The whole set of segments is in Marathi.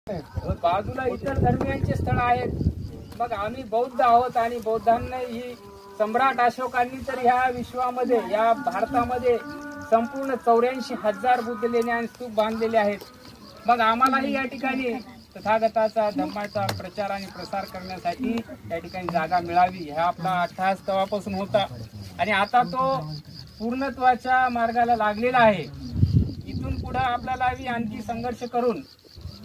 बाजूला इतर धर्मियांचे स्थळ आहेत। मग आम्ही बौद्ध आहोत आणि बौद्धांना ही सम्राट अशोकांनी तर ह्या विश्वामध्ये या भारतामध्ये संपूर्ण 84,000 बुद्ध लेण्या आणि स्तूप बांधलेले आहेत। मग आम्हालाही या ठिकाणी तथागताचा धर्माचा प्रचार आणि प्रसार करण्यासाठी या ठिकाणी जागा मिळावी हा आपला अट्टहास तेव्हापासून होता आणि आता तो पूर्णत्वाच्या मार्गाला लागलेला आहे। इथून पुढे आपल्याला आणखी संघर्ष करून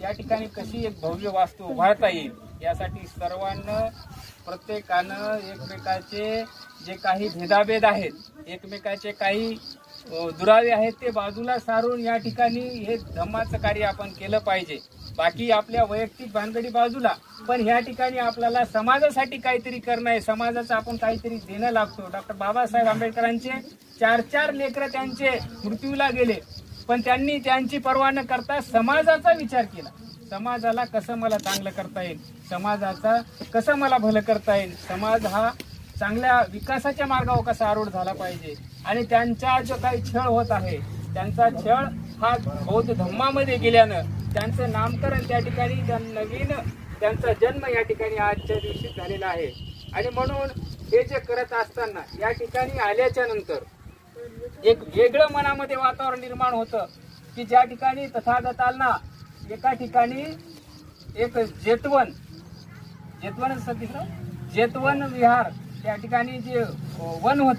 या ठिकाणी कशी एक भव्य वास्तू उभारता येईल यासाठी सर्वांना प्रत्येकानं एकमेकाचे जे काही भेदाभेद आहेत, एकमेकाचे काही दुरावे आहेत ते बाजूला सारून या ठिकाणी हे धम्माचं कार्य आपण केलं पाहिजे। बाकी आपल्या वैयक्तिक भानगडी बाजूला, पण ह्या ठिकाणी आपल्याला समाजासाठी काहीतरी करणं आहे, समाजाचं आपण काहीतरी देणं लागतो। डॉक्टर बाबासाहेब आंबेडकरांचे 4 लेकरं त्यांचे मृत्यूला गेले, पण त्यांनी त्यांची पर्वा न करता समाजाचा विचार केला। समाजाला कसं मला चांगलं करता येईल, समाजाचा कसं मला भलं करता येईल, समाज हा चांगल्या विकासाच्या मार्गावर कसा आरूढ झाला पाहिजे आणि त्यांचा जो काही छळ होत आहे त्यांचा छळ हा बौद्ध धम्मामध्ये गेल्यानं त्यांचं नामकरण त्या ठिकाणी नवीन त्यांचा जन्म या ठिकाणी आजच्या दिवशी झालेला आहे। आणि म्हणून हे जे करत असताना या ठिकाणी आल्याच्या नंतर एक वेगळं मनामध्ये वातावरण निर्माण होतं की ज्या ठिकाणी तथागतांना एका ठिकाणी एक जेतवन विहार त्या ठिकाणी जे वन होते